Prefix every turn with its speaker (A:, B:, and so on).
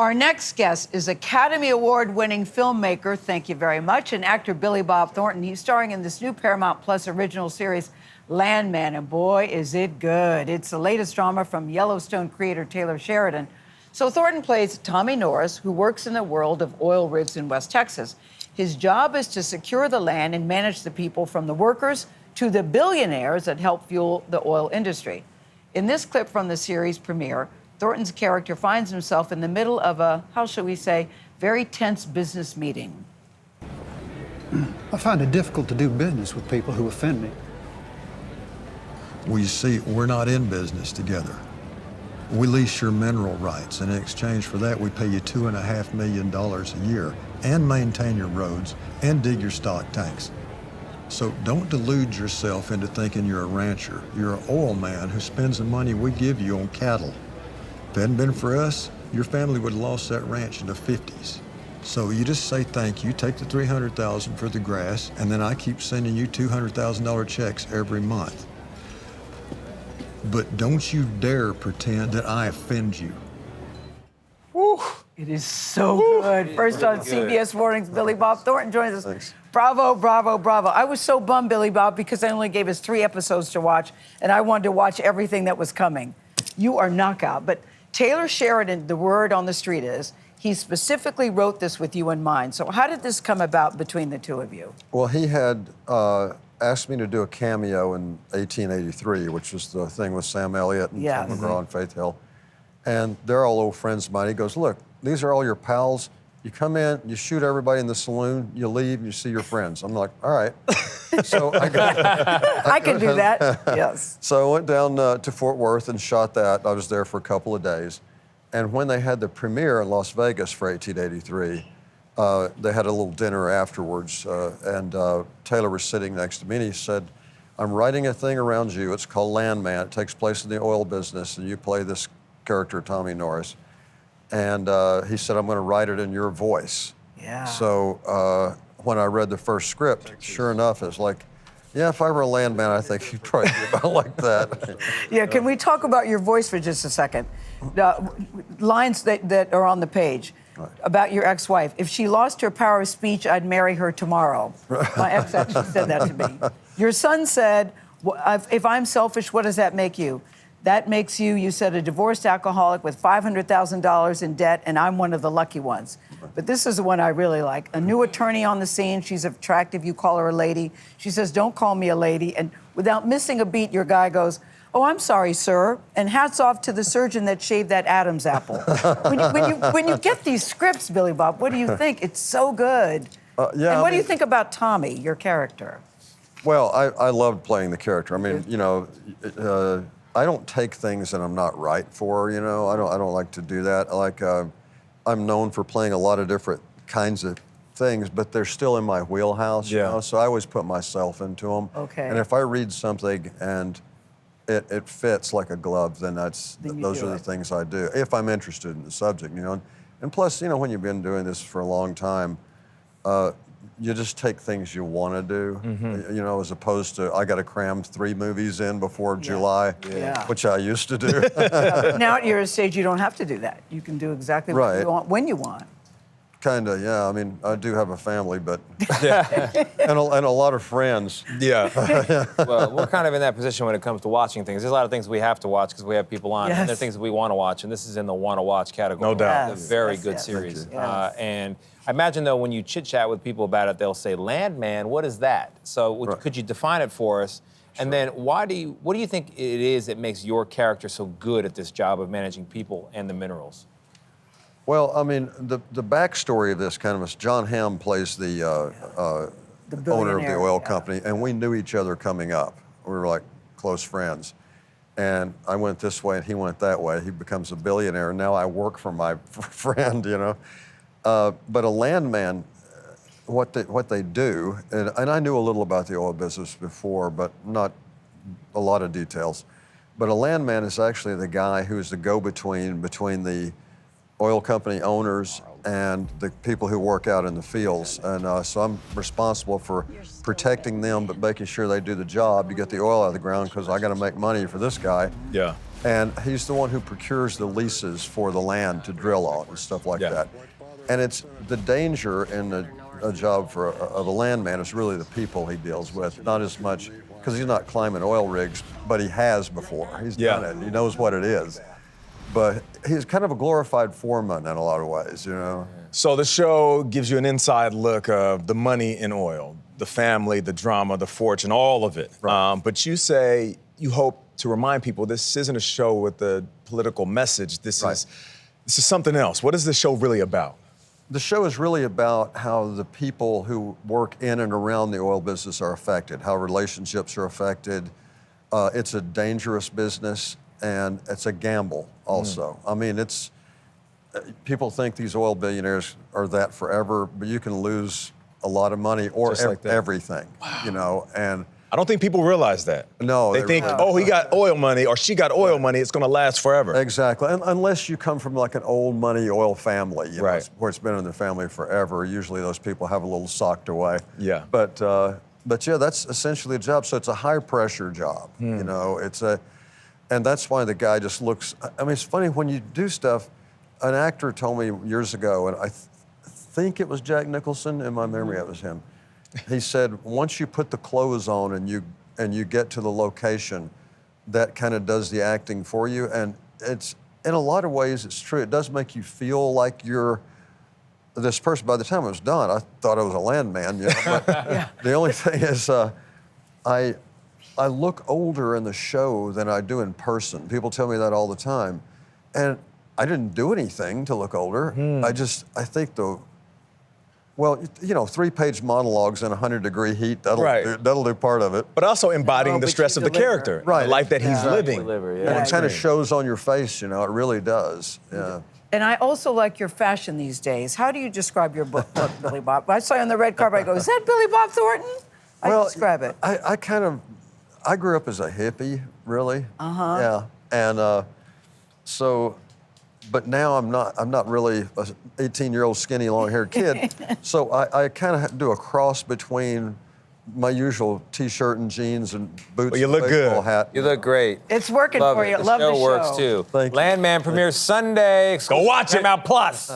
A: Our next guest is Academy Award-winning filmmaker, thank you very much, and actor Billy Bob Thornton. He's starring in this new Paramount Plus original series, Landman, and boy, is it good. It's the latest drama from Yellowstone creator Taylor Sheridan. So Thornton plays Tommy Norris, who works in the world of oil rigs in West Texas. His job is to secure the land and manage the people, from the workers to the billionaires that help fuel the oil industry. In this clip from the series premiere, Thornton's character finds himself in the middle of a, how shall we say, very tense business meeting.
B: I find it difficult to do business with people who offend me.
C: Well, you see, we're not in business together. We lease your mineral rights, and in exchange for that, we pay you $2.5 million a year and maintain your roads and dig your stock tanks. So don't delude yourself into thinking you're a rancher. You're an oil man who spends the money we give you on cattle. If it hadn't been for us, your family would have lost that ranch in the 50s. So you just say thank you, take the $300,000 for the grass, and then I keep sending you $200,000 checks every month. But don't you dare pretend that I offend you.
A: Woo. It is so good. First on CBS Mornings, Billy Bob Thornton joins us.
C: Thanks.
A: Bravo, bravo, bravo. I was so bummed, Billy Bob, because they only gave us 3 episodes to watch, and I wanted to watch everything that was coming. You are knockout. But Taylor Sheridan, the word on the street is, he specifically wrote this with you in mind. So how did this come about between the two of you?
D: Well, he had asked me to do a cameo in 1883, which was the thing with Sam Elliott and Tim McGraw and Faith Hill. And they're all old friends of mine. He goes, look, these are all your pals. You come in, you shoot everybody in the saloon, you leave, you see your friends. I'm like, all right. So
A: I can do that, yes.
D: So I went down to Fort Worth and shot that. I was there for a couple of days. And when they had the premiere in Las Vegas for 1883, they had a little dinner afterwards, and Taylor was sitting next to me, and he said, I'm writing a thing around you. It's called Landman. It takes place in the oil business, and you play this character, Tommy Norris. And he said, I'm going to write it in your voice.
A: Yeah.
D: So when I read the first script, sure enough, it's like, yeah, if I were a landman, I think you'd probably be about like that.
A: Yeah, can we talk about your voice for just a second? Lines that are on the page about your ex-wife. If she lost her power of speech, I'd marry her tomorrow. My ex actually said that to me. Your son said, if I'm selfish, what does that make you? That makes you said, a divorced alcoholic with $500,000 in debt, and I'm one of the lucky ones. But this is the one I really like. A new attorney on the scene. She's attractive. You call her a lady. She says, don't call me a lady. And without missing a beat, your guy goes, oh, I'm sorry, sir. And hats off to the surgeon that shaved that Adam's apple. when you get these scripts, Billy Bob, what do you think? It's so good.
D: Yeah,
A: and what do you think about Tommy, your character?
D: Well, I loved playing the character. I mean, you know, I don't take things that I'm not right for, you know. I don't like to do that. I'm known for playing a lot of different kinds of things, but they're still in my wheelhouse, you know, so I always put myself into them.
A: Okay.
D: And if I read something and it fits like a glove, then those are the things I do, if I'm interested in the subject, you know. And plus, you know, when you've been doing this for a long time, you just take things you want to do, you know, as opposed to, I got to cram 3 movies in before July, which I used to do.
A: Now at your stage, you don't have to do that. You can do exactly what you want, when you want.
D: Kind of, yeah. I mean, I do have a family, but and a lot of friends.
E: Yeah. Well, we're kind of in that position when it comes to watching things. There's a lot of things we have to watch because we have people on, and there are things that we want to watch, and this is in the want to watch category.
C: No doubt.
E: It's a very good series.
A: Yes.
E: And I imagine, though, when you chit-chat with people about it, they'll say, Landman, what is that? So could you define it for us? And then what do you think it is that makes your character so good at this job of managing people and the minerals?
D: Well, I mean, the backstory of this kind of is John Hamm plays the owner of the oil company, and we knew each other coming up. We were like close friends. And I went this way and he went that way. He becomes a billionaire, and now I work for my friend, you know. But a landman, what they do, and I knew a little about the oil business before, but not a lot of details. But a landman is actually the guy who's the go-between between the oil company owners and the people who work out in the fields. And so I'm responsible for protecting them, but making sure they do the job to get the oil out of the ground, because I got to make money for this guy.
C: Yeah.
D: And he's the one who procures the leases for the land to drill on and stuff like that. And it's the danger in a job of a landman is really the people he deals with, not as much, because he's not climbing oil rigs, but he has before. He's done it. He knows what it is. But he's kind of a glorified foreman in a lot of ways, you know?
F: So the show gives you an inside look of the money in oil, the family, the drama, the fortune, all of it.
D: Right.
F: But you say you hope to remind people this isn't a show with a political message. This is something else. What is the show really about?
D: The show is really about how the people who work in and around the oil business are affected, how relationships are affected. It's a dangerous business, and it's a gamble also. I mean, people think these oil billionaires are that forever, but you can lose a lot of money or everything, you know, and
F: I don't think people realize that.
D: No.
F: They think, oh, he got oil money or she got oil money, it's gonna last forever.
D: Exactly, unless you come from like an old money oil family, you know, where it's been in the family forever. Usually those people have a little socked away.
F: Yeah.
D: But yeah, that's essentially a job. So it's a high pressure job, you know, and that's why the guy just looks, I mean, it's funny when you do stuff, an actor told me years ago, and I think it was Jack Nicholson, in my memory it was him. He said, once you put the clothes on and you get to the location, that kind of does the acting for you. And it's, in a lot of ways, it's true. It does make you feel like you're this person. By the time it was done, I thought I was a landman, you know? But the only thing is, I look older in the show than I do in person. People tell me that all the time. And I didn't do anything to look older. I think well, you know, 3-page monologues in 100-degree heat, that'll do part of it.
F: But also embodying the stress of the character, the life that he's living.
D: And it kind of shows on your face, you know, it really does, yeah.
A: And I also like your fashion these days. How do you describe your book, Billy Bob? I saw you on the red carpet, I go, is that Billy Bob Thornton? How do you describe it?
D: I grew up as a hippie, really. Yeah, and but now I'm not really an 18-year-old skinny long-haired kid. So I kind of do a cross between my usual T-shirt and jeans and boots.
F: Well, you look
D: and baseball
F: good.
D: hat.
E: You look great.
A: It's working
E: Love
A: for
E: it.
A: you.
E: The
A: Love the show.
E: works too.
D: Thank you.
E: Landman premieres Sunday.
F: Go watch it.
E: Paramount Plus.